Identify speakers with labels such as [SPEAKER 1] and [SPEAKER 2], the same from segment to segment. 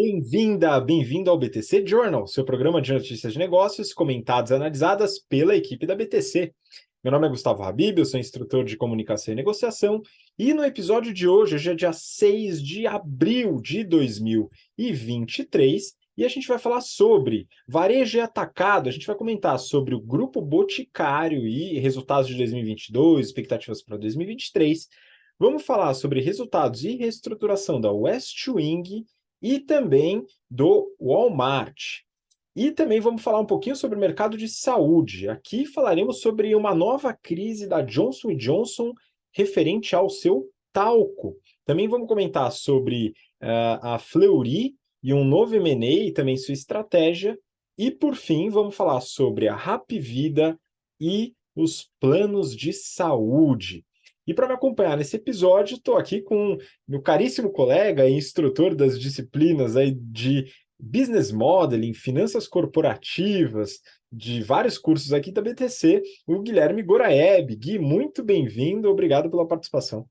[SPEAKER 1] Bem-vinda, bem-vindo ao BTC Journal, seu programa de notícias de negócios comentadas e analisadas pela equipe da BTC. Meu nome é Gustavo Habib, eu sou instrutor de comunicação e negociação, e no episódio de hoje é dia 6 de abril de 2023, e a gente vai falar sobre varejo e atacado, a gente vai comentar sobre o Grupo Boticário e resultados de 2022, expectativas para 2023. Vamos falar sobre resultados e reestruturação da Westwing e também do Walmart. E também vamos falar um pouquinho sobre o mercado de saúde. Aqui falaremos sobre uma nova crise da Johnson & Johnson referente ao seu talco. Também vamos comentar sobre a Fleury e um novo M&A e também sua estratégia. E, por fim, vamos falar sobre a Hapvida e os planos de saúde. E para me acompanhar nesse episódio, estou aqui com meu caríssimo colega e instrutor das disciplinas aí de Business Modeling, Finanças Corporativas, de vários cursos aqui da BTC, o Guilherme Goraeb. Gui, muito bem-vindo, obrigado pela participação.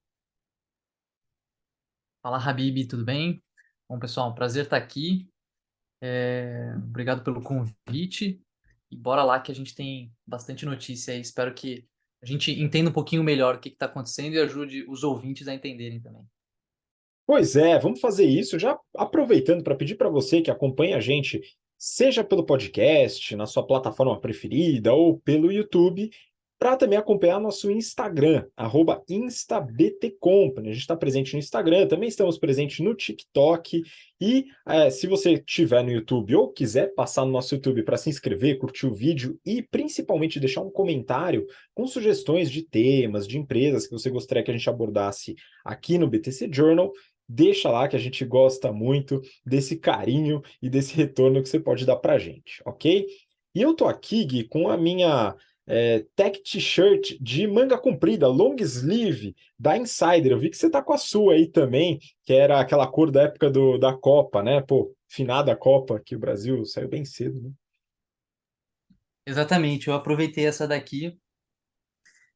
[SPEAKER 2] Fala, Habib, tudo bem? Bom, pessoal, um prazer estar aqui. Obrigado pelo convite. E bora lá que a gente tem bastante notícia aí. Espero que a gente entenda um pouquinho melhor o que está acontecendo e ajude os ouvintes a entenderem também.
[SPEAKER 1] Pois é, vamos fazer isso já aproveitando para pedir para você que acompanha a gente, seja pelo podcast, na sua plataforma preferida ou pelo YouTube, para também acompanhar nosso Instagram, @instabtcompany. A gente está presente no Instagram, também estamos presentes no TikTok. E se você estiver no YouTube ou quiser passar no nosso YouTube para se inscrever, curtir o vídeo e principalmente deixar um comentário com sugestões de temas, de empresas que você gostaria que a gente abordasse aqui no BTC Journal, deixa lá que a gente gosta muito desse carinho e desse retorno que você pode dar para a gente, ok? E eu tô aqui, Gui, com a minha tech t-shirt de manga comprida, long sleeve, da Insider. Eu vi que você tá com a sua aí também, que era aquela cor da época da Copa, né? Pô, finada Copa, que o Brasil saiu bem cedo, né?
[SPEAKER 2] Exatamente, eu aproveitei essa daqui.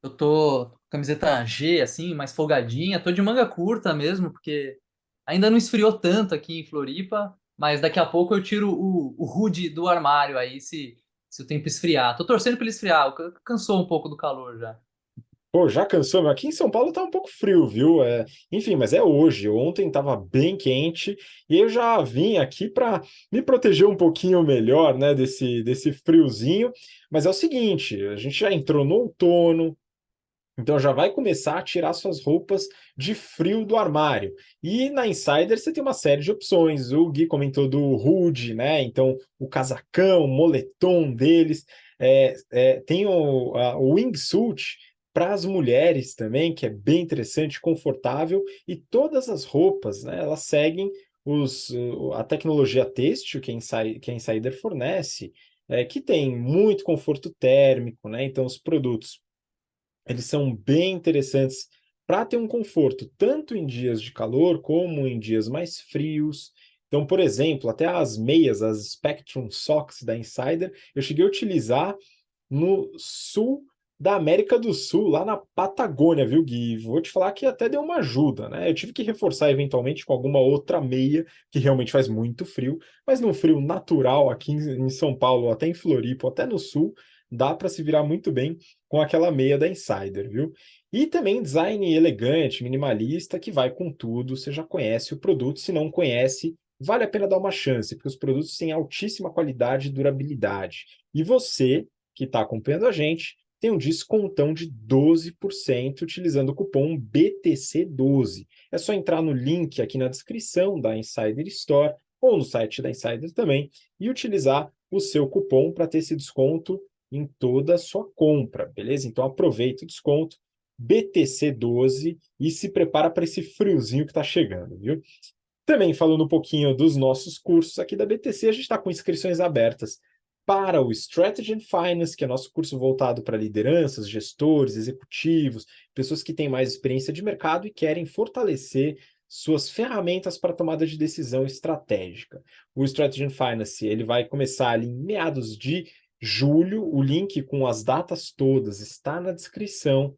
[SPEAKER 2] Eu tô com camiseta G, assim, mais folgadinha. Tô de manga curta mesmo, porque ainda não esfriou tanto aqui em Floripa, mas daqui a pouco eu tiro o hoodie do armário aí, se o tempo esfriar. Tô torcendo para ele esfriar, cansou um pouco do calor já.
[SPEAKER 1] Pô, já cansou, mas aqui em São Paulo tá um pouco frio, viu? Enfim, mas é hoje. Ontem estava bem quente e eu já vim aqui para me proteger um pouquinho melhor, né, desse friozinho. Mas é o seguinte, a gente já entrou no outono, então já vai começar a tirar suas roupas de frio do armário. E na Insider você tem uma série de opções. O Gui comentou do hoodie, né? Então o casacão, o moletom deles. Tem o wingsuit para as mulheres também, que é bem interessante, confortável. E todas as roupas, né? Elas seguem a tecnologia têxtil que a Insider fornece, que tem muito conforto térmico, né? Então os produtos eles são bem interessantes para ter um conforto, tanto em dias de calor como em dias mais frios. Então, por exemplo, até as meias, as Spectrum Socks da Insider, eu cheguei a utilizar no sul da América do Sul, lá na Patagônia, viu, Gui? Vou te falar que até deu uma ajuda, né? Eu tive que reforçar eventualmente com alguma outra meia, que realmente faz muito frio, mas num frio natural aqui em São Paulo, até em Floripa, até no sul, dá para se virar muito bem com aquela meia da Insider, viu? E também design elegante, minimalista, que vai com tudo. Você já conhece o produto, se não conhece, vale a pena dar uma chance, porque os produtos têm altíssima qualidade e durabilidade. E você, que está acompanhando a gente, tem um descontão de 12% utilizando o cupom BTC12. É só entrar no link aqui na descrição da Insider Store ou no site da Insider também e utilizar o seu cupom para ter esse desconto em toda a sua compra, beleza? Então aproveita o desconto BTC12 e se prepara para esse friozinho que está chegando, viu? Também falando um pouquinho dos nossos cursos aqui da BTC, a gente está com inscrições abertas para o Strategy and Finance, que é nosso curso voltado para lideranças, gestores, executivos, pessoas que têm mais experiência de mercado e querem fortalecer suas ferramentas para tomada de decisão estratégica. O Strategy and Finance ele vai começar ali em meados de julho, o link com as datas todas está na descrição.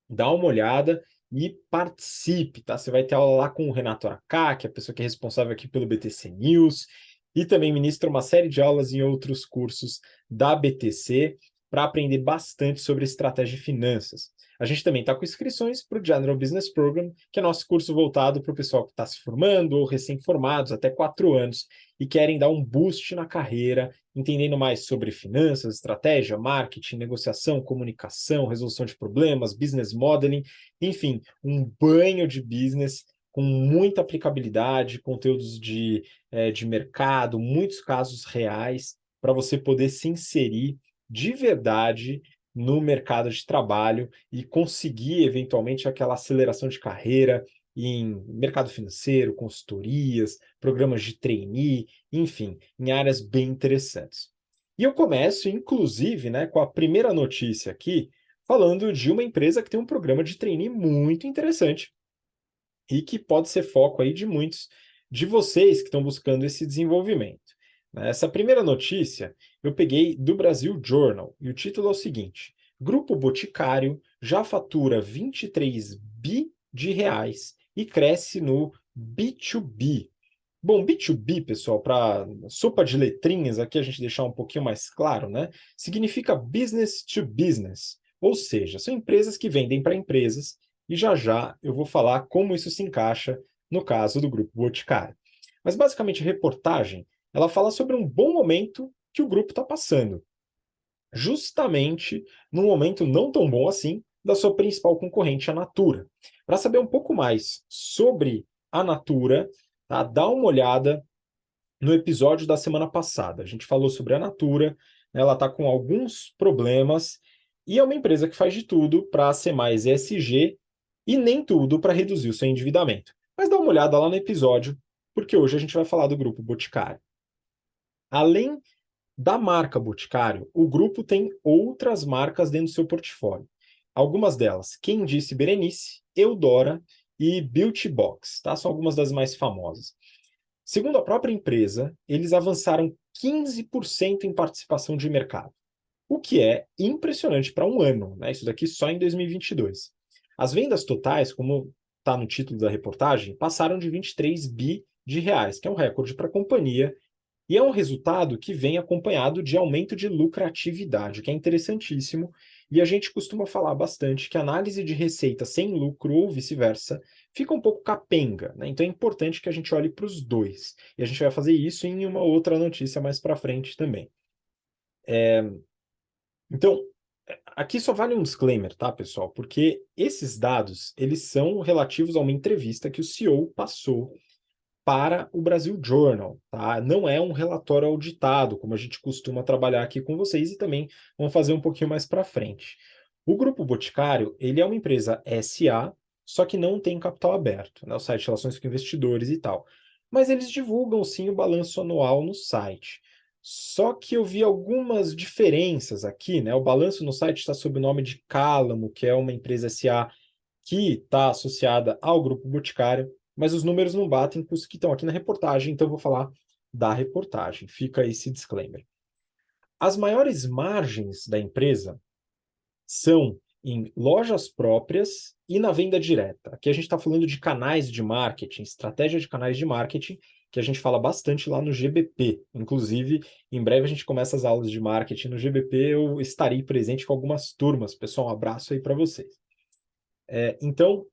[SPEAKER 1] Dá uma olhada e participe, tá? Você vai ter aula lá com o Renato Aracá, que é a pessoa que é responsável aqui pelo BTC News, e também ministra uma série de aulas em outros cursos da BTC para aprender bastante sobre estratégia de finanças. A gente também está com inscrições para o General Business Program, que é nosso curso voltado para o pessoal que está se formando ou recém-formados, até 4 anos, e querem dar um boost na carreira, entendendo mais sobre finanças, estratégia, marketing, negociação, comunicação, resolução de problemas, business modeling, enfim, um banho de business com muita aplicabilidade, conteúdos de mercado, muitos casos reais, para você poder se inserir de verdade no mercado de trabalho e conseguir, eventualmente, aquela aceleração de carreira em mercado financeiro, consultorias, programas de trainee, enfim, em áreas bem interessantes. E eu começo, inclusive, né, com a primeira notícia aqui, falando de uma empresa que tem um programa de trainee muito interessante e que pode ser foco aí de muitos de vocês que estão buscando esse desenvolvimento. Essa primeira notícia eu peguei do Brasil Journal e o título é o seguinte: Grupo Boticário já fatura 23 bi de reais e cresce no B2B. Bom, B2B, pessoal, para sopa de letrinhas, aqui a gente deixar um pouquinho mais claro, né? Significa business to business, ou seja, são empresas que vendem para empresas, e já já eu vou falar como isso se encaixa no caso do Grupo Boticário. Mas basicamente a reportagem, ela fala sobre um bom momento que o grupo está passando, justamente num momento não tão bom assim da sua principal concorrente, a Natura. Para saber um pouco mais sobre a Natura, tá? Dá uma olhada no episódio da semana passada. A gente falou sobre a Natura, né? Ela está com alguns problemas e é uma empresa que faz de tudo para ser mais ESG e nem tudo para reduzir o seu endividamento. Mas dá uma olhada lá no episódio, porque hoje a gente vai falar do Grupo Boticário. Além da marca Boticário, o grupo tem outras marcas dentro do seu portfólio. Algumas delas, Quem Disse Berenice, Eudora e Beauty Box, tá? São algumas das mais famosas. Segundo a própria empresa, eles avançaram 15% em participação de mercado, o que é impressionante para um ano, né? Isso daqui só em 2022. As vendas totais, como está no título da reportagem, passaram de 23 bi de reais, que é um recorde para a companhia, e é um resultado que vem acompanhado de aumento de lucratividade, que é interessantíssimo, e a gente costuma falar bastante que a análise de receita sem lucro ou vice-versa fica um pouco capenga, né? Então é importante que a gente olhe para os dois. E a gente vai fazer isso em uma outra notícia mais para frente também. Então, aqui só vale um disclaimer, tá, pessoal? Porque esses dados, eles são relativos a uma entrevista que o CEO passou para o Brasil Journal, tá? Não é um relatório auditado, como a gente costuma trabalhar aqui com vocês e também vamos fazer um pouquinho mais para frente. O Grupo Boticário, ele é uma empresa SA, só que não tem capital aberto, né? O site de relações com investidores e tal. Mas eles divulgam sim o balanço anual no site. Só que eu vi algumas diferenças aqui, né? O balanço no site está sob o nome de Cálamo, que é uma empresa SA que está associada ao Grupo Boticário, mas os números não batem com os que estão aqui na reportagem, então eu vou falar da reportagem. Fica esse disclaimer. As maiores margens da empresa são em lojas próprias e na venda direta. Aqui a gente está falando de canais de marketing, estratégia de canais de marketing, que a gente fala bastante lá no GBP. Inclusive, em breve a gente começa as aulas de marketing no GBP, eu estarei presente com algumas turmas. Pessoal, um abraço aí para vocês. Então,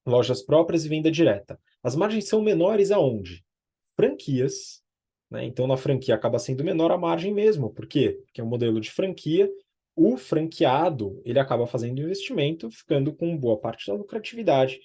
[SPEAKER 1] lojas próprias e venda direta. As margens são menores aonde? Franquias, né? Então, na franquia acaba sendo menor a margem mesmo. Por quê? Porque é um modelo de franquia. O franqueado, ele acaba fazendo investimento, ficando com boa parte da lucratividade.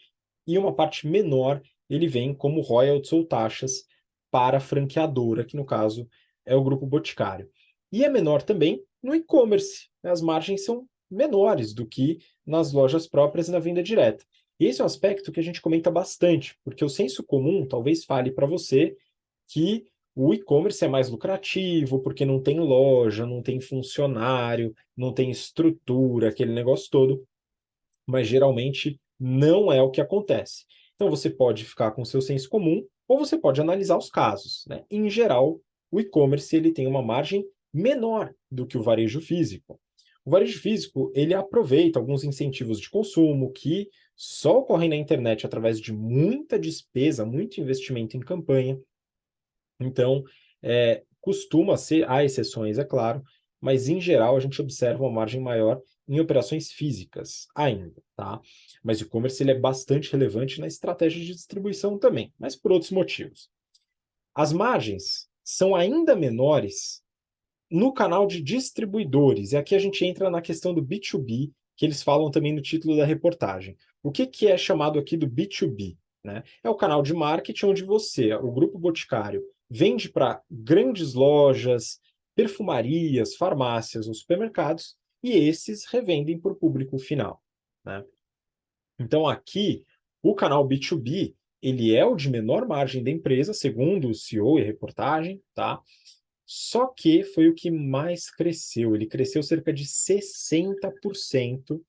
[SPEAKER 1] E uma parte menor, ele vem como royalties ou taxas para a franqueadora, que no caso é o Grupo Boticário. E é menor também no e-commerce, né? As margens são menores do que nas lojas próprias e na venda direta. E esse é um aspecto que a gente comenta bastante, porque o senso comum talvez fale para você que o e-commerce é mais lucrativo, porque não tem loja, não tem funcionário, não tem estrutura, aquele negócio todo, mas geralmente não é o que acontece. Então você pode ficar com o seu senso comum, ou você pode analisar os casos, né? Em geral, o e-commerce ele tem uma margem menor do que o varejo físico. O varejo físico ele aproveita alguns incentivos de consumo que só ocorrem na internet através de muita despesa, muito investimento em campanha. Então, costuma ser, há exceções, é claro, mas em geral a gente observa uma margem maior em operações físicas ainda, tá? Mas o e-commerce ele é bastante relevante na estratégia de distribuição também, mas por outros motivos. As margens são ainda menores no canal de distribuidores, e aqui a gente entra na questão do B2B, que eles falam também no título da reportagem. O que é chamado aqui do B2B? Né? É o canal de marketing onde você, o Grupo Boticário, vende para grandes lojas, perfumarias, farmácias ou supermercados, e esses revendem para o público final. Né? Então, aqui, o canal B2B, ele é o de menor margem da empresa, segundo o CEO e a reportagem, tá? Só que foi o que mais cresceu. Ele cresceu cerca de 60%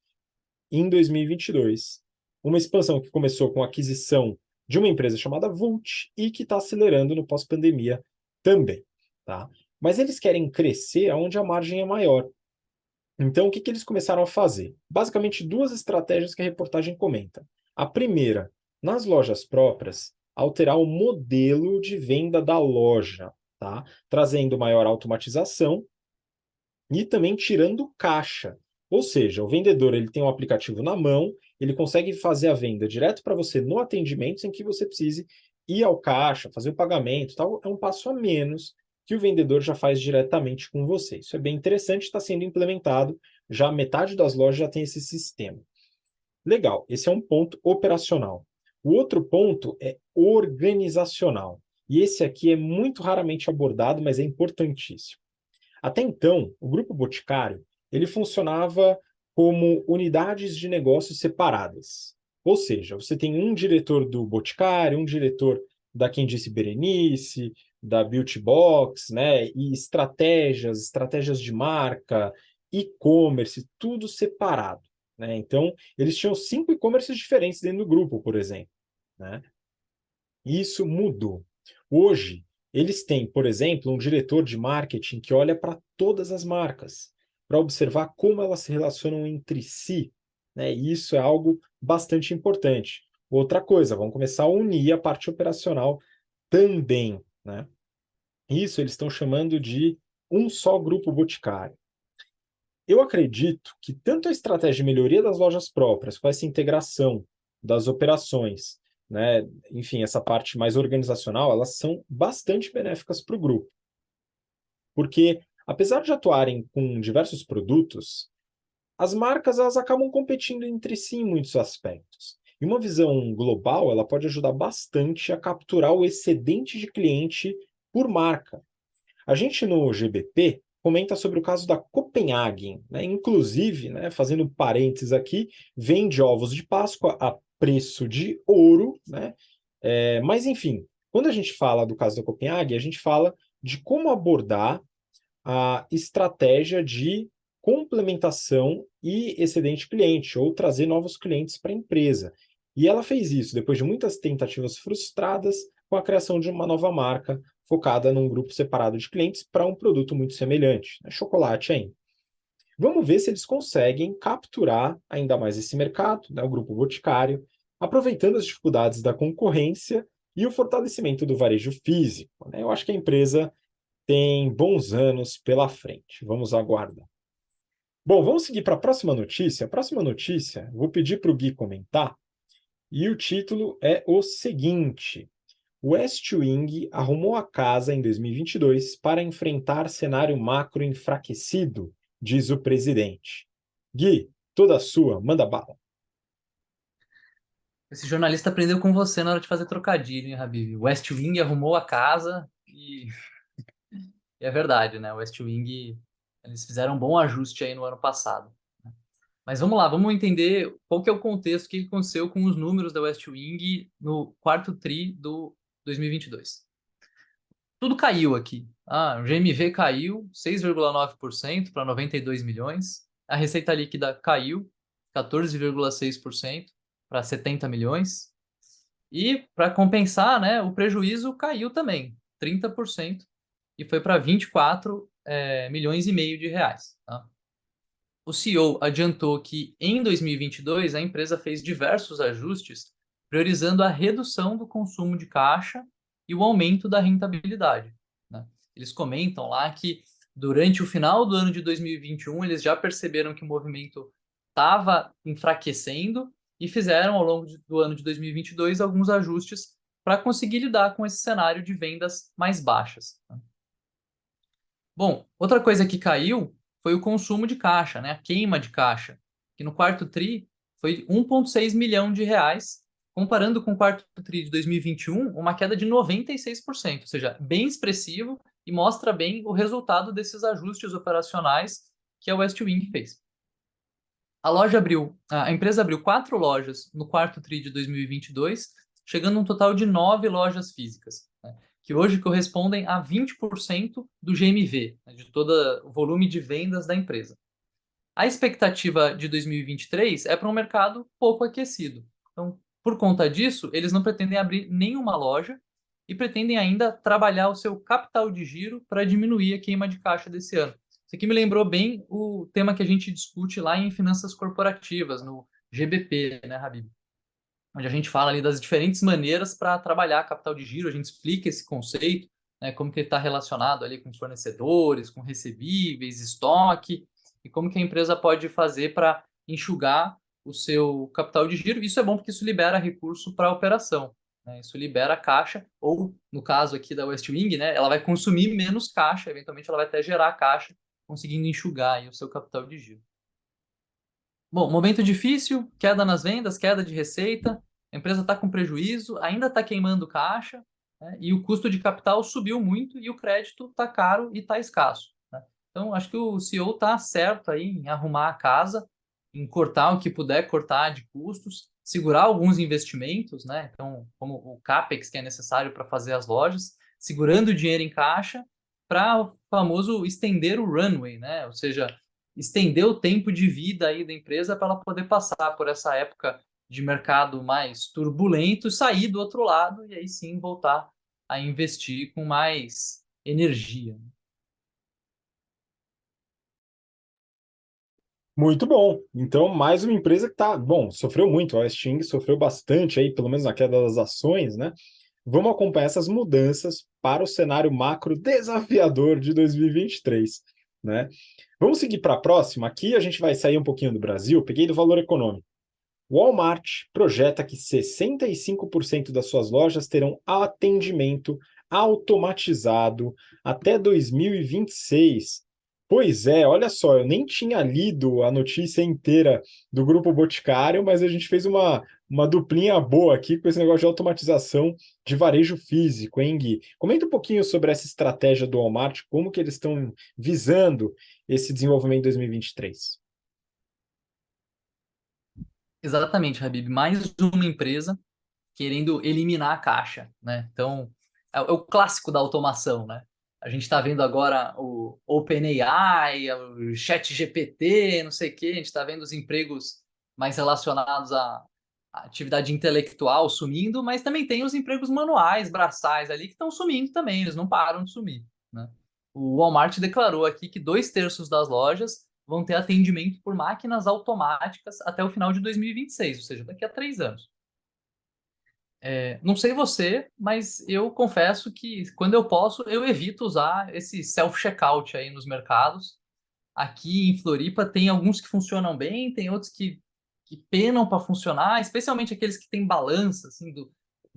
[SPEAKER 1] em 2022. Uma expansão que começou com a aquisição de uma empresa chamada Vult e que está acelerando no pós-pandemia também, tá? Mas eles querem crescer onde a margem é maior. Então, o que eles começaram a fazer? Basicamente, duas estratégias que a reportagem comenta. A primeira, nas lojas próprias, alterar o modelo de venda da loja, tá? Trazendo maior automatização e também tirando caixa. Ou seja, o vendedor ele tem um aplicativo na mão, ele consegue fazer a venda direto para você no atendimento, sem que você precise ir ao caixa, fazer o pagamento, tal. É um passo a menos que o vendedor já faz diretamente com você. Isso é bem interessante, está sendo implementado. Já metade das lojas já tem esse sistema. Legal, esse é um ponto operacional. O outro ponto é organizacional. E esse aqui é muito raramente abordado, mas é importantíssimo. Até então, o Grupo Boticário ele funcionava como unidades de negócios separadas. Ou seja, você tem um diretor do Boticário, um diretor da Quem Disse Berenice, da Beauty Box, né? E estratégias de marca, e-commerce, tudo separado. Né? Então, eles tinham 5 e-commerces diferentes dentro do grupo, por exemplo. Né? Isso mudou. Hoje, eles têm, por exemplo, um diretor de marketing que olha para todas as marcas, para observar como elas se relacionam entre si, né? E isso é algo bastante importante. Outra coisa, vamos começar a unir a parte operacional também, né? Isso eles estão chamando de um só grupo boticário. Eu acredito que tanto a estratégia de melhoria das lojas próprias, com essa integração das operações, né, enfim, essa parte mais organizacional, elas são bastante benéficas para o grupo. Porque, apesar de atuarem com diversos produtos, as marcas elas acabam competindo entre si em muitos aspectos. E uma visão global, ela pode ajudar bastante a capturar o excedente de cliente por marca. A gente no GBP comenta sobre o caso da Copenhagen, né? Inclusive, né, fazendo parênteses aqui, vende ovos de Páscoa a preço de ouro, né? Mas enfim, quando a gente fala do caso da Copenhagen, a gente fala de como abordar a estratégia de complementação e excedente cliente, ou trazer novos clientes para a empresa. E ela fez isso depois de muitas tentativas frustradas com a criação de uma nova marca focada num grupo separado de clientes para um produto muito semelhante, né? Chocolate ainda. Vamos ver se eles conseguem capturar ainda mais esse mercado, né, o grupo Boticário, aproveitando as dificuldades da concorrência e o fortalecimento do varejo físico. Né? Eu acho que a empresa tem bons anos pela frente. Vamos aguardar. Bom, vamos seguir para a próxima notícia. A próxima notícia, vou pedir para o Gui comentar, e o título é o seguinte: West Wing arrumou a casa em 2022 para enfrentar cenário macro enfraquecido, diz o presidente. Gui, toda sua, manda bala.
[SPEAKER 2] Esse jornalista aprendeu com você na hora de fazer trocadilho, hein, Habib? O West Wing arrumou a casa e é verdade, né? O West Wing, eles fizeram um bom ajuste aí no ano passado. Mas vamos lá, vamos entender qual que é o contexto, o que aconteceu com os números da West Wing no quarto tri do 2022. Tudo caiu aqui. O GMV caiu 6,9% para 92 milhões. A receita líquida caiu 14,6% para 70 milhões. E para compensar, né, o prejuízo caiu também 30% e foi para 24 milhões e meio de reais. Tá? o CEO adiantou que em 2022 a empresa fez diversos ajustes, priorizando a redução do consumo de caixa e o aumento da rentabilidade, né? Eles comentam lá que durante o final do ano de 2021 eles já perceberam que o movimento estava enfraquecendo e fizeram ao longo do ano de 2022 alguns ajustes para conseguir lidar com esse cenário de vendas mais baixas, né? Bom, outra coisa que caiu foi o consumo de caixa, né? A queima de caixa, que no quarto tri foi 1,6 milhão de reais, comparando com o quarto tri de 2021, uma queda de 96%, ou seja, bem expressivo e mostra bem o resultado desses ajustes operacionais que a Westwing fez. A empresa abriu 4 lojas no quarto tri de 2022, chegando a um total de 9 lojas físicas, né, que hoje correspondem a 20% do GMV, né, de todo o volume de vendas da empresa. A expectativa de 2023 é para um mercado pouco aquecido. Então, por conta disso, eles não pretendem abrir nenhuma loja e pretendem ainda trabalhar o seu capital de giro para diminuir a queima de caixa desse ano. Isso aqui me lembrou bem o tema que a gente discute lá em finanças corporativas, no GBP, né, Habib? Onde a gente fala ali das diferentes maneiras para trabalhar capital de giro, a gente explica esse conceito, né, como que ele está relacionado ali com os fornecedores, com recebíveis, estoque, e como que a empresa pode fazer para enxugar o seu capital de giro. Isso é bom porque isso libera recurso para a operação, né? Isso libera caixa, ou no caso aqui da Westwing, né, ela vai consumir menos caixa, eventualmente ela vai até gerar caixa, conseguindo enxugar aí o seu capital de giro. Bom, momento difícil, queda nas vendas, queda de receita, a empresa está com prejuízo, ainda está queimando caixa, né, e o custo de capital subiu muito e o crédito está caro e está escasso, né? Então, acho que o CEO está certo aí em arrumar a casa, em cortar o que puder cortar de custos, segurar alguns investimentos, né? Então, como o CAPEX que é necessário para fazer as lojas, segurando o dinheiro em caixa para o famoso estender o runway, né? Ou seja, estender o tempo de vida aí da empresa para ela poder passar por essa época de mercado mais turbulento, sair do outro lado e aí sim voltar a investir com mais energia.
[SPEAKER 1] Muito bom. Então, mais uma empresa que está, bom, sofreu muito, a Westing sofreu bastante aí, pelo menos na queda das ações, né? Vamos acompanhar essas mudanças para o cenário macro desafiador de 2023, né? Vamos seguir para a próxima. Aqui a gente vai sair um pouquinho do Brasil, peguei do valor econômico. Walmart projeta que 65% das suas lojas terão atendimento automatizado até 2026. Pois é, olha só, eu nem tinha lido a notícia inteira do Grupo Boticário, mas a gente fez uma duplinha boa aqui com esse negócio de automatização de varejo físico, hein, Gui? Comenta um pouquinho sobre essa estratégia do Walmart, como que eles estão visando esse desenvolvimento em 2023.
[SPEAKER 2] Exatamente, Habib. Mais uma empresa querendo eliminar a caixa, né? Então, é o clássico da automação, né? A gente está vendo agora o OpenAI, o ChatGPT, não sei o quê, a gente está vendo os empregos mais relacionados à atividade intelectual sumindo, mas também tem os empregos manuais, braçais ali, que estão sumindo também, eles não param de sumir, né? O Walmart declarou aqui que 2/3 das lojas vão ter atendimento por máquinas automáticas até o final de 2026, ou seja, daqui a 3 anos. Não sei você, mas eu confesso que quando eu posso, eu evito usar esse self-checkout aí nos mercados. Aqui em Floripa tem alguns que funcionam bem, tem outros que penam para funcionar, especialmente aqueles que têm balança, assim,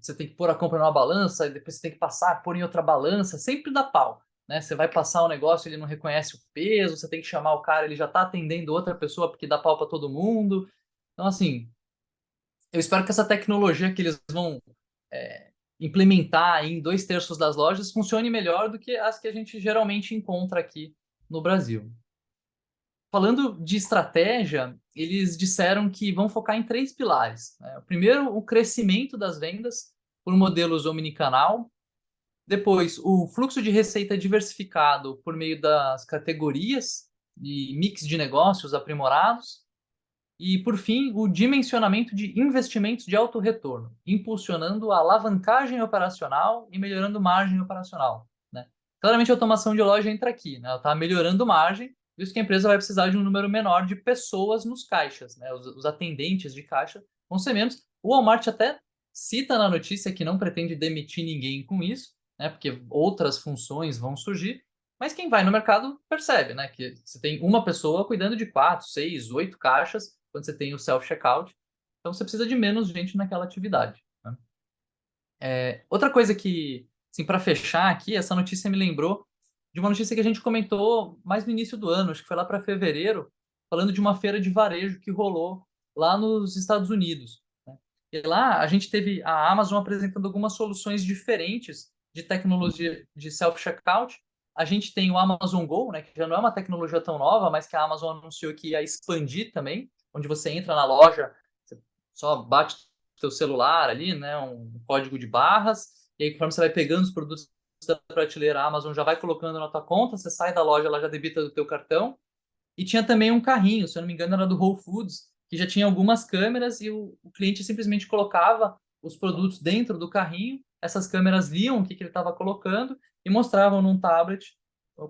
[SPEAKER 2] você tem que pôr a compra numa balança, e depois você tem que passar, pôr em outra balança, sempre dá pau, né? Você vai passar o negócio, ele não reconhece o peso, você tem que chamar o cara, ele já está atendendo outra pessoa porque dá pau para todo mundo. Então, assim, eu espero que essa tecnologia que eles vão implementar em 2/3 das lojas funcione melhor do que as que a gente geralmente encontra aqui no Brasil. Falando de estratégia, eles disseram que vão focar em 3 pilares, né? O primeiro, o crescimento das vendas por modelos omnicanal. Depois, o fluxo de receita diversificado por meio das categorias e mix de negócios aprimorados. E, por fim, o dimensionamento de investimentos de alto retorno, impulsionando a alavancagem operacional e melhorando margem operacional, né? Claramente, a automação de loja entra aqui, né? Ela está melhorando margem, visto que a empresa vai precisar de um número menor de pessoas nos caixas, né? Os atendentes de caixa vão ser menos. O Walmart até cita na notícia que não pretende demitir ninguém com isso, né? Porque outras funções vão surgir. Mas quem vai no mercado percebe, né? Que você tem uma pessoa cuidando de 4, 6, 8 caixas quando você tem o self-checkout. Então você precisa de menos gente naquela atividade, né? Outra coisa que, assim, para fechar aqui, essa notícia me lembrou de uma notícia que a gente comentou mais no início do ano, acho que foi lá para fevereiro, falando de uma feira de varejo que rolou lá nos Estados Unidos, né? E lá a gente teve a Amazon apresentando algumas soluções diferentes de tecnologia de self-checkout. A gente tem o Amazon Go, né, que já não é uma tecnologia tão nova, mas que a Amazon anunciou que ia expandir também, onde você entra na loja, você só bate teu celular ali, né, um código de barras, e aí conforme você vai pegando os produtos da prateleira, a Amazon já vai colocando na tua conta, você sai da loja, ela já debita do teu cartão. E tinha também um carrinho, se eu não me engano, era do Whole Foods, que já tinha algumas câmeras e o cliente simplesmente colocava os produtos dentro do carrinho, essas câmeras liam o que ele estava colocando e mostravam num tablet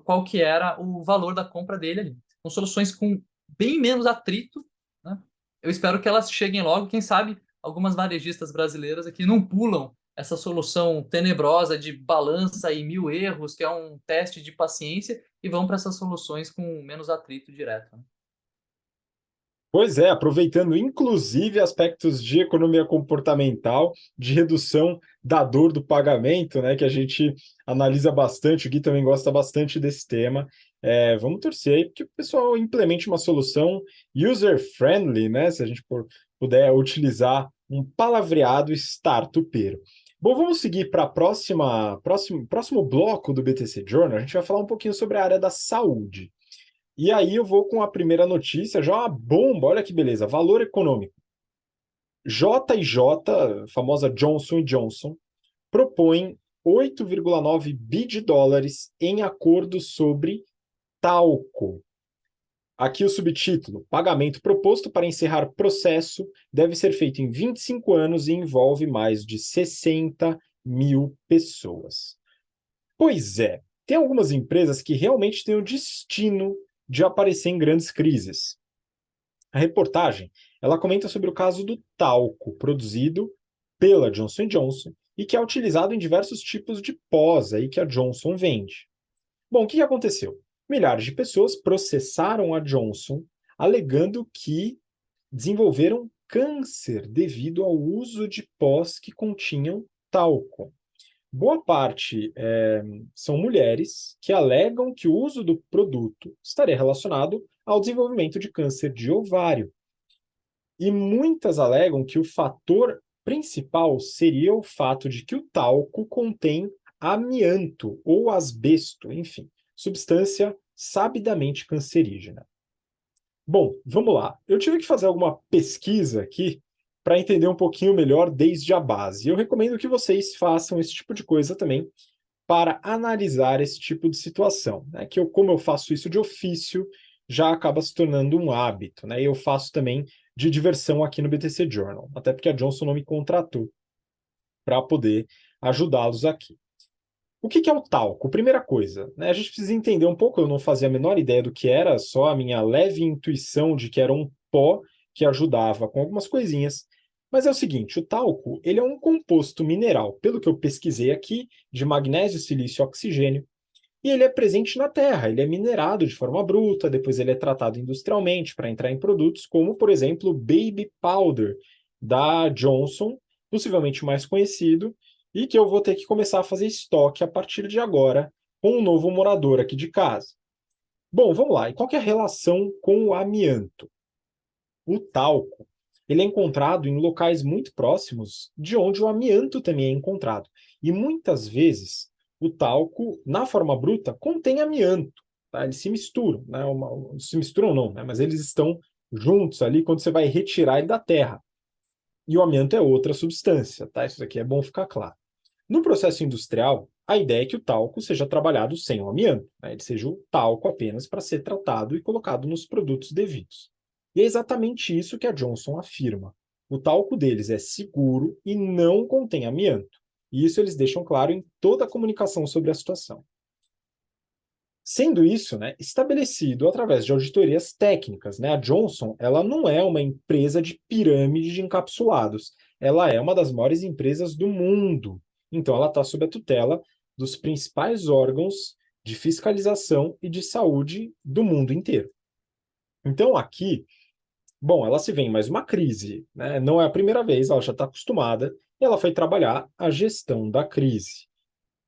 [SPEAKER 2] qual que era o valor da compra dele ali. Com soluções com bem menos atrito, né? Eu espero que elas cheguem logo, quem sabe algumas varejistas brasileiras aqui não pulam essa solução tenebrosa de balança e 1000 erros, que é um teste de paciência, e vão para essas soluções com menos atrito direto, né?
[SPEAKER 1] Pois é, aproveitando inclusive aspectos de economia comportamental, de redução da dor do pagamento, né, que a gente analisa bastante, o Gui também gosta bastante desse tema. Vamos torcer aí que o pessoal implemente uma solução user-friendly, né, se a gente puder utilizar um palavreado startupeiro. Bom, vamos seguir para próximo bloco do BTC Journal. A gente vai falar um pouquinho sobre a área da saúde. E aí eu vou com a primeira notícia, já uma bomba, olha que beleza, valor econômico. J&J, famosa Johnson Johnson, propõe 8,9 bi de dólares em acordo sobre talco. Aqui o subtítulo: pagamento proposto para encerrar processo deve ser feito em 25 anos e envolve mais de 60 mil pessoas. Pois é, tem algumas empresas que realmente têm o destino de aparecer em grandes crises. A reportagem, ela comenta sobre o caso do talco, produzido pela Johnson Johnson e que é utilizado em diversos tipos de pós aí que a Johnson vende. Bom, o que aconteceu? Milhares de pessoas processaram a Johnson alegando que desenvolveram câncer devido ao uso de pós que continham talco. Boa parte são mulheres que alegam que o uso do produto estaria relacionado ao desenvolvimento de câncer de ovário. E muitas alegam que o fator principal seria o fato de que o talco contém amianto ou asbesto, enfim, substância sabidamente cancerígena. Bom, vamos lá. Eu tive que fazer alguma pesquisa aqui para entender um pouquinho melhor desde a base. Eu recomendo que vocês façam esse tipo de coisa também para analisar esse tipo de situação, né? Que como eu faço isso de ofício, já acaba se tornando um hábito, né? E eu faço também de diversão aqui no BTC Journal, até porque a Johnson não me contratou para poder ajudá-los aqui. O que é o talco? Primeira coisa, né, a gente precisa entender um pouco, eu não fazia a menor ideia do que era, só a minha leve intuição de que era um pó que ajudava com algumas coisinhas. Mas é o seguinte, o talco, ele é um composto mineral, pelo que eu pesquisei aqui, de magnésio, silício e oxigênio, e ele é presente na Terra, ele é minerado de forma bruta, depois ele é tratado industrialmente para entrar em produtos como, por exemplo, o Baby Powder da Johnson, possivelmente o mais conhecido, e que eu vou ter que começar a fazer estoque a partir de agora com um novo morador aqui de casa. Bom, vamos lá. E qual que é a relação com o amianto? O talco, ele é encontrado em locais muito próximos de onde o amianto também é encontrado. E muitas vezes o talco, na forma bruta, contém amianto. Tá? Eles se misturam, né? Se misturam não, né? Mas eles estão juntos ali quando você vai retirar ele da terra. E o amianto é outra substância, tá? Isso aqui é bom ficar claro. No processo industrial, a ideia é que o talco seja trabalhado sem o amianto, né? Ele seja o talco apenas para ser tratado e colocado nos produtos devidos. E é exatamente isso que a Johnson afirma. O talco deles é seguro e não contém amianto. E isso eles deixam claro em toda a comunicação sobre a situação. Sendo isso, né, estabelecido através de auditorias técnicas, né? A Johnson, ela não é uma empresa de pirâmide de encapsulados, ela é uma das maiores empresas do mundo. Então, ela está sob a tutela dos principais órgãos de fiscalização e de saúde do mundo inteiro. Então, aqui, bom, ela se vê em mais uma crise, né? Não é a primeira vez, ela já está acostumada, e ela foi trabalhar a gestão da crise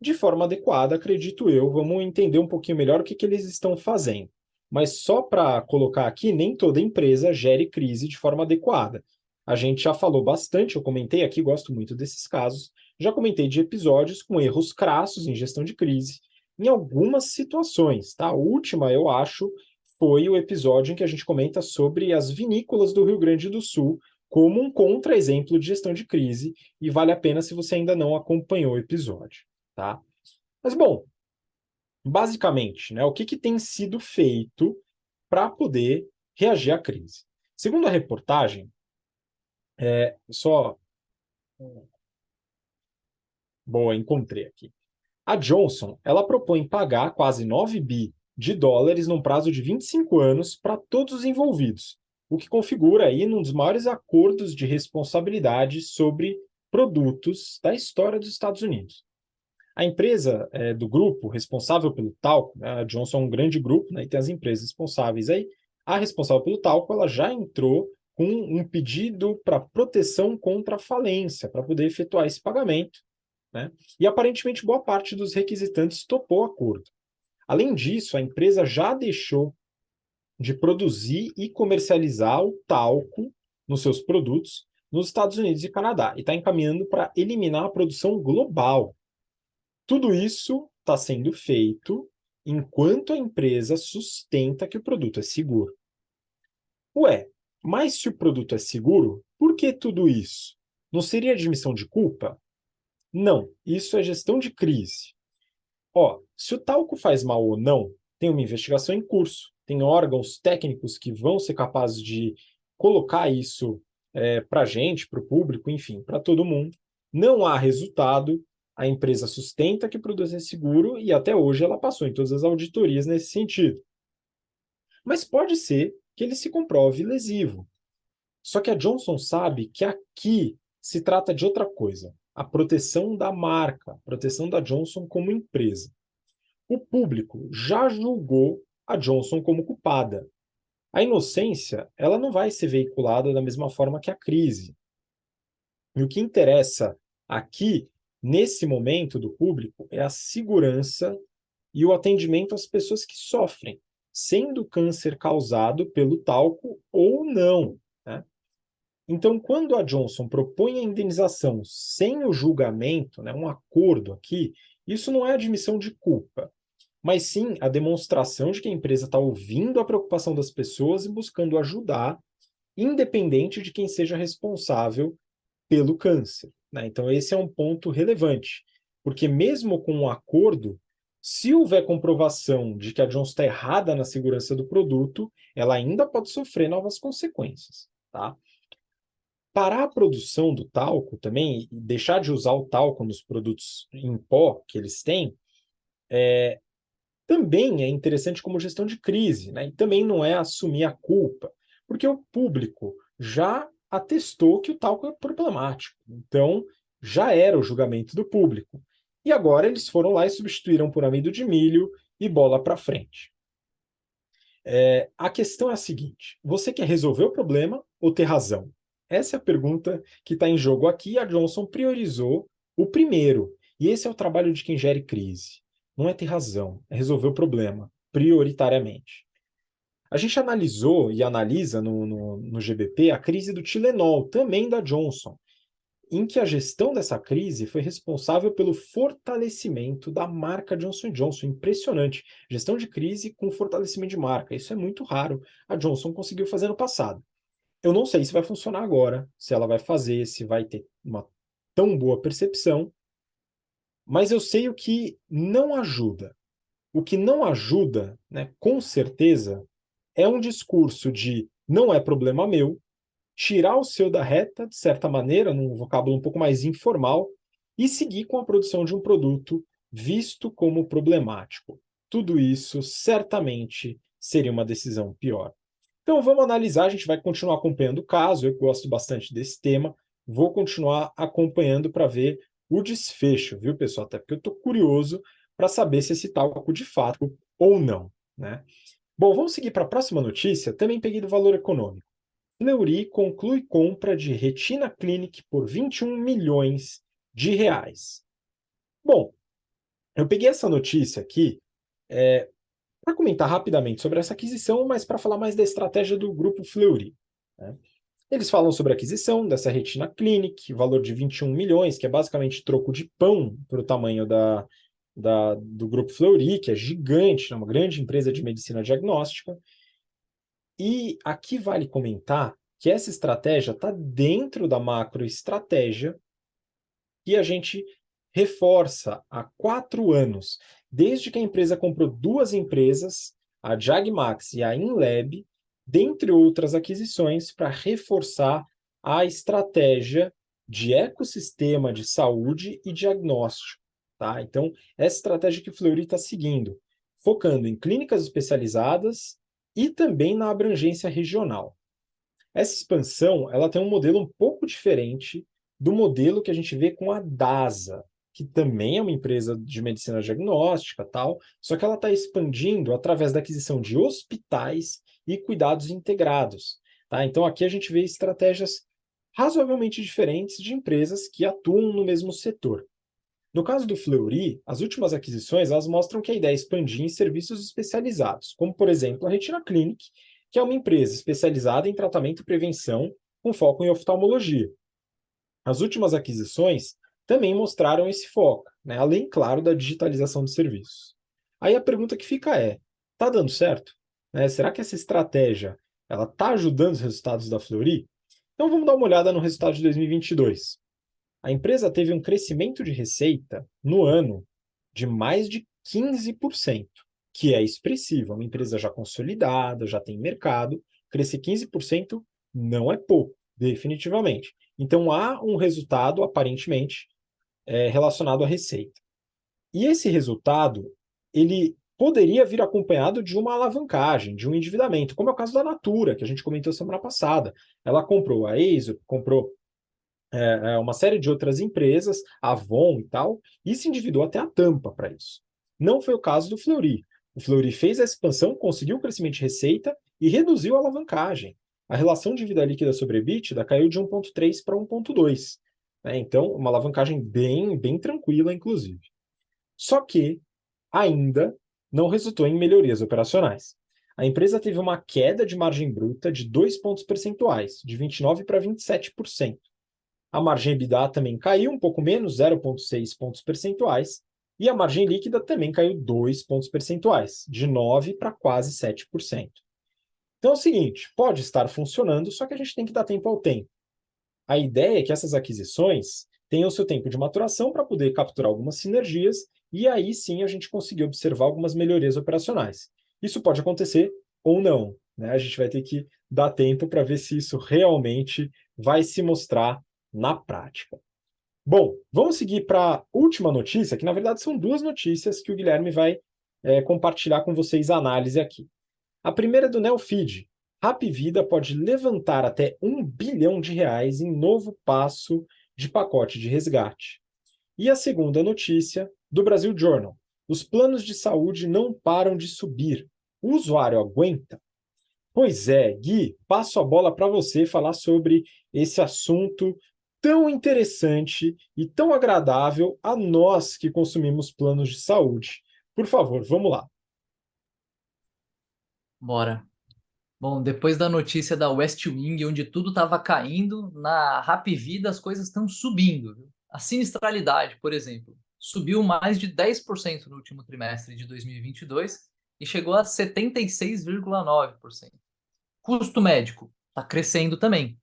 [SPEAKER 1] de forma adequada, acredito eu. Vamos entender um pouquinho melhor o que que eles estão fazendo. Mas só para colocar aqui, nem toda empresa gere crise de forma adequada. A gente já falou bastante, eu comentei aqui, gosto muito desses casos, já comentei de episódios com erros crassos em gestão de crise, em algumas situações, tá? A última, eu acho, foi o episódio em que a gente comenta sobre as vinícolas do Rio Grande do Sul, como um contra-exemplo de gestão de crise, e vale a pena se você ainda não acompanhou o episódio. Tá? Mas, bom, basicamente, né, o que, que tem sido feito para poder reagir à crise? Segundo a reportagem, só. Boa, encontrei aqui. A Johnson, ela propõe pagar quase 9 bi de dólares num prazo de 25 anos para todos os envolvidos, o que configura aí um dos maiores acordos de responsabilidade sobre produtos da história dos Estados Unidos. A empresa do grupo responsável pelo talco, né, a Johnson é um grande grupo, né, e tem as empresas responsáveis aí. A responsável pelo talco, ela já entrou com um pedido para proteção contra a falência, para poder efetuar esse pagamento, né? E aparentemente boa parte dos requisitantes topou o acordo. Além disso, a empresa já deixou de produzir e comercializar o talco nos seus produtos nos Estados Unidos e Canadá, e está encaminhando para eliminar a produção global. Tudo isso está sendo feito enquanto a empresa sustenta que o produto é seguro. Ué, mas se o produto é seguro, por que tudo isso? Não seria admissão de culpa? Não, isso é gestão de crise. Ó, se o talco faz mal ou não, tem uma investigação em curso, tem órgãos técnicos que vão ser capazes de colocar isso para a gente, para o público, enfim, para todo mundo. Não há resultado, a empresa sustenta que o produto é seguro e até hoje ela passou em todas as auditorias nesse sentido. Mas pode ser que ele se comprove lesivo. Só que a Johnson sabe que aqui se trata de outra coisa, a proteção da marca, a proteção da Johnson como empresa. O público já julgou a Johnson como culpada. A inocência, ela não vai ser veiculada da mesma forma que a crise. E o que interessa aqui, nesse momento do público, é a segurança e o atendimento às pessoas que sofrem, sendo o câncer causado pelo talco ou não, né? Então, quando a Johnson propõe a indenização sem o julgamento, né, um acordo aqui, isso não é admissão de culpa, mas sim a demonstração de que a empresa está ouvindo a preocupação das pessoas e buscando ajudar, independente de quem seja responsável pelo câncer, né? Então, esse é um ponto relevante, porque mesmo com um acordo, se houver comprovação de que a Johnson está errada na segurança do produto, ela ainda pode sofrer novas consequências, tá? Parar a produção do talco também, e deixar de usar o talco nos produtos em pó que eles têm, também é interessante como gestão de crise, né? E também não é assumir a culpa, porque o público já atestou que o talco é problemático. Então, já era o julgamento do público. E agora eles foram lá e substituíram por amido de milho e bola para frente. A questão é a seguinte: você quer resolver o problema ou ter razão? Essa é a pergunta que está em jogo aqui. A Johnson priorizou o primeiro. E esse é o trabalho de quem gere crise. Não é ter razão, é resolver o problema, prioritariamente. A gente analisou e analisa no GBP a crise do Tilenol, também da Johnson, em que a gestão dessa crise foi responsável pelo fortalecimento da marca Johnson Johnson. Impressionante. Gestão de crise com fortalecimento de marca. Isso é muito raro. A Johnson conseguiu fazer no passado. Eu não sei se vai funcionar agora, se ela vai fazer, se vai ter uma tão boa percepção, mas eu sei o que não ajuda. O que não ajuda, né, com certeza, é um discurso de não é problema meu, tirar o seu da reta, de certa maneira, num vocábulo um pouco mais informal, e seguir com a produção de um produto visto como problemático. tudo isso certamente seria uma decisão pior. Então vamos analisar, a gente vai continuar acompanhando o caso, eu gosto bastante desse tema, vou continuar acompanhando para ver o desfecho, viu, pessoal? Até porque eu estou curioso para saber se esse talco de fato ou não, né? Bom, vamos seguir para a próxima notícia, também peguei do Valor Econômico. Fleury conclui compra de Retina Clinic por 21 milhões de reais. Bom, eu peguei essa notícia aqui para comentar rapidamente sobre essa aquisição, mas para falar mais da estratégia do grupo Fleury, né? Eles falam sobre a aquisição dessa Retina Clinic, valor de 21 milhões, que é basicamente troco de pão para o tamanho do grupo Fleury, que é gigante, é uma grande empresa de medicina diagnóstica. E aqui vale comentar que essa estratégia está dentro da macroestratégia que a gente reforça há 4 anos, desde que a empresa comprou 2 empresas, a Jagmax e a InLab, dentre outras aquisições, para reforçar a estratégia de ecossistema de saúde e diagnóstico. Tá? Então, essa estratégia que o Fleury está seguindo, focando em clínicas especializadas e também na abrangência regional. Essa expansão ela tem um modelo um pouco diferente do modelo que a gente vê com a DASA, que também é uma empresa de medicina diagnóstica, tal, só que ela está expandindo através da aquisição de hospitais e cuidados integrados. Tá? Então aqui a gente vê estratégias razoavelmente diferentes de empresas que atuam no mesmo setor. No caso do Fleury, as últimas aquisições elas mostram que a ideia é expandir em serviços especializados, como, por exemplo, a Retina Clinic, que é uma empresa especializada em tratamento e prevenção com foco em oftalmologia. As últimas aquisições também mostraram esse foco, né, além, claro, da digitalização dos serviços. Aí a pergunta que fica é, está dando certo? Né, será que essa estratégia ela está ajudando os resultados da Fleury? Então vamos dar uma olhada no resultado de 2022. A empresa teve um crescimento de receita no ano de mais de 15%, que é expressivo. É uma empresa já consolidada, já tem mercado. Crescer 15% não é pouco, definitivamente. Então há um resultado, aparentemente, relacionado à receita. E esse resultado, ele poderia vir acompanhado de uma alavancagem, de um endividamento, como é o caso da Natura, que a gente comentou semana passada. Ela comprou a Aesop, comprou uma série de outras empresas, a Avon e tal, e se endividou até a tampa para isso. Não foi o caso do Fleury. O Fleury fez a expansão, conseguiu o crescimento de receita e reduziu a alavancagem. A relação dívida líquida sobre EBITDA caiu de 1,3 para 1,2. Né? Então, uma alavancagem bem tranquila, inclusive. Só que ainda não resultou em melhorias operacionais. A empresa teve uma queda de margem bruta de 2 pontos percentuais, de 29% para 27%. A margem EBITDA também caiu um pouco menos, 0,6 pontos percentuais, e a margem líquida também caiu 2 pontos percentuais, de 9% para quase 7%. Então é o seguinte, pode estar funcionando, só que a gente tem que dar tempo ao tempo. A ideia é que essas aquisições tenham o seu tempo de maturação para poder capturar algumas sinergias e aí sim a gente conseguir observar algumas melhorias operacionais. Isso pode acontecer ou não, né? A gente vai ter que dar tempo para ver se isso realmente vai se mostrar na prática. Bom, vamos seguir para a última notícia, que na verdade são 2 notícias que o Guilherme vai compartilhar com vocês a análise aqui. A primeira é do Neofeed. Hapvida pode levantar até R$ 1 bilhão em novo passo de pacote de resgate. E a segunda notícia, do Brasil Journal. Os planos de saúde não param de subir. O usuário aguenta? Pois é, Gui, passo a bola para você falar sobre esse assunto tão interessante e tão agradável a nós que consumimos planos de saúde. Por favor, vamos lá.
[SPEAKER 2] Bora. Bom, depois da notícia da West Wing, onde tudo estava caindo, na Hapvida as coisas estão subindo, viu? A sinistralidade, por exemplo, subiu mais de 10% no último trimestre de 2022 e chegou a 76,9%. Custo médico está crescendo também.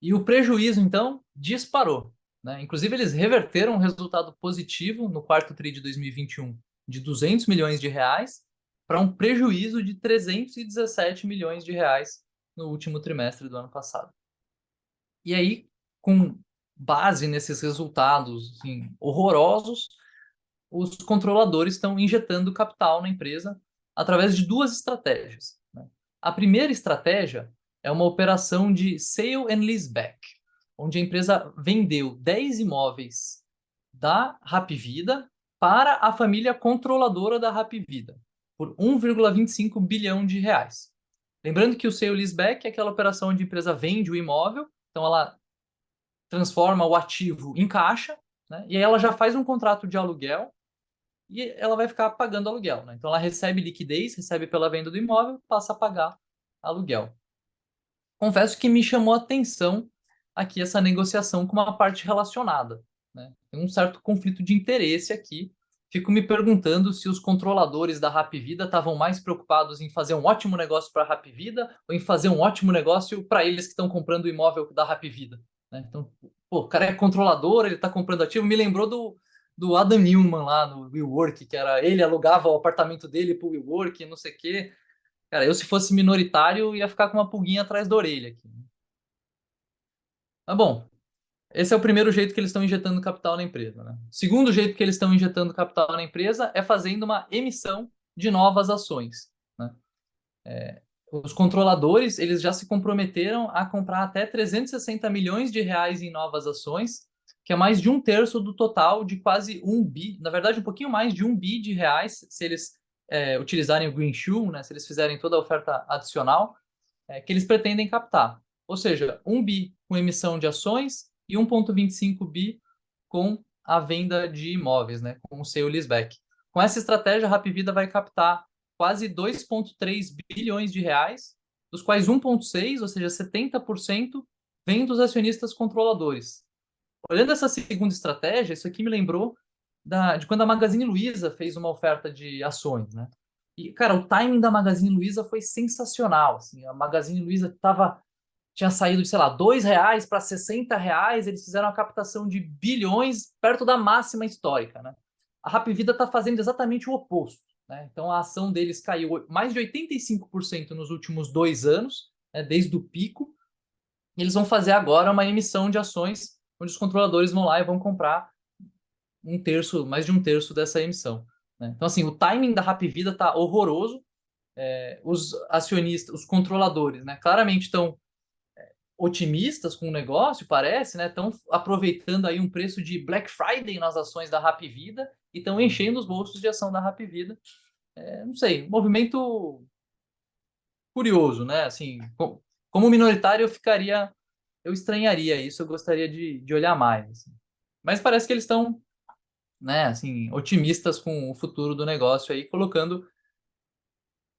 [SPEAKER 2] E o prejuízo, então, disparou, né? Inclusive, eles reverteram um resultado positivo no quarto tri de 2021 de 200 milhões de reais para um prejuízo de 317 milhões de reais no último trimestre do ano passado. E aí, com base nesses resultados assim, horrorosos, os controladores estão injetando capital na empresa através de duas estratégias, né? A primeira estratégia é uma operação de sale and leaseback, onde a empresa vendeu 10 imóveis da Hapvida para a família controladora da Hapvida, por 1,25 bilhão de reais. Lembrando que o sale and leaseback é aquela operação onde a empresa vende o imóvel, então ela transforma o ativo em caixa, né? E aí ela já faz um contrato de aluguel e ela vai ficar pagando aluguel, né? Então ela recebe liquidez, recebe pela venda do imóvel, passa a pagar aluguel. Confesso que me chamou a atenção aqui essa negociação com uma parte relacionada, né? Tem um certo conflito de interesse aqui. Fico me perguntando se os controladores da Hapvida estavam mais preocupados em fazer um ótimo negócio para a Hapvida ou em fazer um ótimo negócio para eles que estão comprando o imóvel da Hapvida, né? Então, pô, o cara é controlador, ele está comprando ativo. Me lembrou do Adam Neumann lá no WeWork, que era ele alugava o apartamento dele para o WeWork, não sei o quê. Cara, eu se fosse minoritário ia ficar com uma pulguinha atrás da orelha aqui. Mas bom, esse é o primeiro jeito que eles estão injetando capital na empresa, né? O segundo jeito que eles estão injetando capital na empresa é fazendo uma emissão de novas ações, né? Os controladores, eles já se comprometeram a comprar até 360 milhões de reais em novas ações, que é mais de um terço do total de quase 1 bi, na verdade um pouquinho mais de 1 bi de reais, se eles utilizarem o Greenshoe, né, se eles fizerem toda a oferta adicional, que eles pretendem captar. Ou seja, 1 bi com emissão de ações e 1,25 bi com a venda de imóveis, né, com o sale leaseback. Com essa estratégia, a Hapvida vai captar quase 2,3 bilhões de reais, dos quais 1,6, ou seja, 70%, vem dos acionistas controladores. Olhando essa segunda estratégia, isso aqui me lembrou de quando a Magazine Luiza fez uma oferta de ações, né? E, cara, o timing da Magazine Luiza foi sensacional. Assim, a Magazine Luiza tinha saído de, sei lá, R$ 2 para R$ 60, eles fizeram a captação de bilhões perto da máxima histórica, né? A Hapvida está fazendo exatamente o oposto, né? Então a ação deles caiu mais de 85% nos últimos 2 anos, né, desde o pico, e eles vão fazer agora uma emissão de ações onde os controladores vão lá e vão comprar um terço, mais de um terço dessa emissão, né? Então, assim, o timing da Hapvida está horroroso. Os acionistas, os controladores, né, claramente estão otimistas com o negócio, parece, né? Estão aproveitando aí um preço de Black Friday nas ações da Hapvida e estão enchendo os bolsos de ação da Hapvida. Não sei, um movimento curioso, né? Assim, como minoritário eu estranharia isso, eu gostaria de olhar mais, assim. Mas parece que eles estão, né, assim, otimistas com o futuro do negócio aí, colocando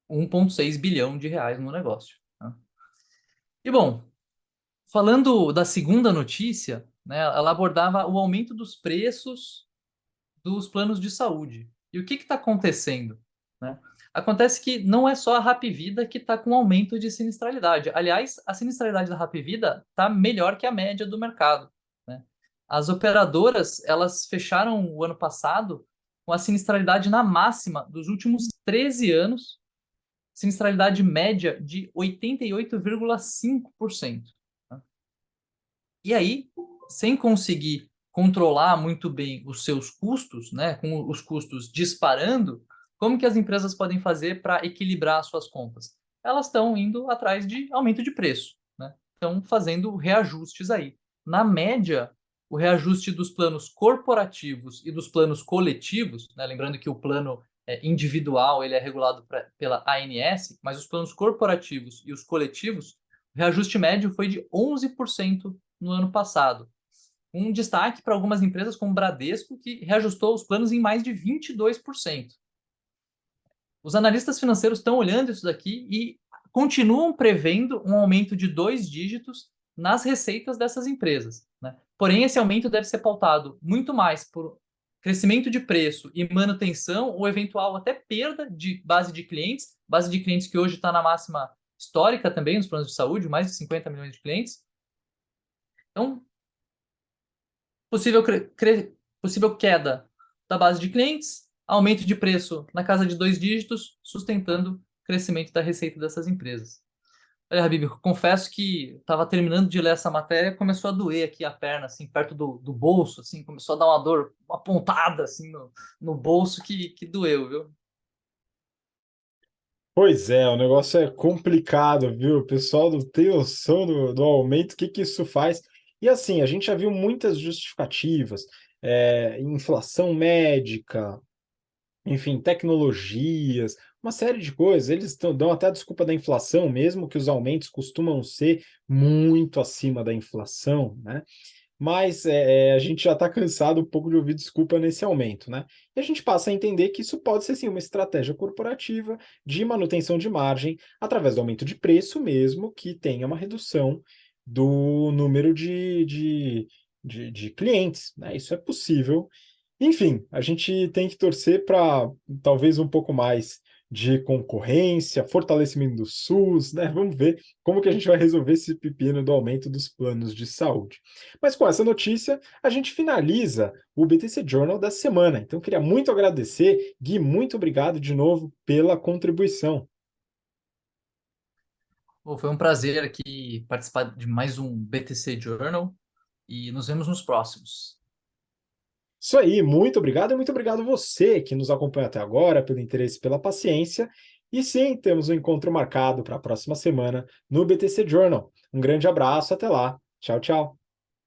[SPEAKER 2] 1,6 bilhão de reais no negócio, né? E bom, falando da segunda notícia, né, ela abordava o aumento dos preços dos planos de saúde. E o que está acontecendo, né? Acontece que não é só a Hapvida que está com aumento de sinistralidade. Aliás, a sinistralidade da Hapvida está melhor que a média do mercado, né? As operadoras, elas fecharam o ano passado com a sinistralidade na máxima dos últimos 13 anos, sinistralidade média de 88,5%. E aí, sem conseguir controlar muito bem os seus custos, né, com os custos disparando, como que as empresas podem fazer para equilibrar as suas contas? Elas estão indo atrás de aumento de preço, né? Estão fazendo reajustes aí. Na média, o reajuste dos planos corporativos e dos planos coletivos, né, lembrando que o plano individual ele é regulado pela ANS, mas os planos corporativos e os coletivos, o reajuste médio foi de 11% no ano passado. Um destaque para algumas empresas como Bradesco, que reajustou os planos em mais de 22%. Os analistas financeiros estão olhando isso daqui e continuam prevendo um aumento de 2 dígitos nas receitas dessas empresas, né? Porém, esse aumento deve ser pautado muito mais por crescimento de preço e manutenção, ou eventual até perda de base de clientes que hoje está na máxima histórica também nos planos de saúde, mais de 50 milhões de clientes. Então, possível queda da base de clientes, aumento de preço na casa de 2 dígitos, sustentando o crescimento da receita dessas empresas. Olha, Habib, eu confesso que estava terminando de ler essa matéria e começou a doer aqui a perna, assim, perto do bolso, assim, começou a dar uma dor, uma pontada, assim, no bolso que doeu, viu?
[SPEAKER 1] Pois é, o negócio é complicado, viu? O pessoal não tem noção do aumento, o que que isso faz. E assim, a gente já viu muitas justificativas, inflação médica, enfim, tecnologias, uma série de coisas. Eles dão até a desculpa da inflação, mesmo que os aumentos costumam ser muito acima da inflação, né? Mas a gente já está cansado um pouco de ouvir desculpa nesse aumento, né? E a gente passa a entender que isso pode ser sim uma estratégia corporativa de manutenção de margem através do aumento de preço, mesmo que tenha uma redução do número de clientes, né? Isso é possível. Enfim, a gente tem que torcer para talvez um pouco mais de concorrência, fortalecimento do SUS, né? Vamos ver como que a gente vai resolver esse pepino do aumento dos planos de saúde. Mas com essa notícia, a gente finaliza o BTC Journal da semana. Então, queria muito agradecer, Gui, muito obrigado de novo pela contribuição.
[SPEAKER 2] Pô, foi um prazer aqui participar de mais um BTC Journal e nos vemos nos próximos.
[SPEAKER 1] Isso aí, muito obrigado e muito obrigado você que nos acompanha até agora, pelo interesse e pela paciência. E sim, temos um encontro marcado para a próxima semana no BTC Journal. Um grande abraço, até lá. Tchau, tchau.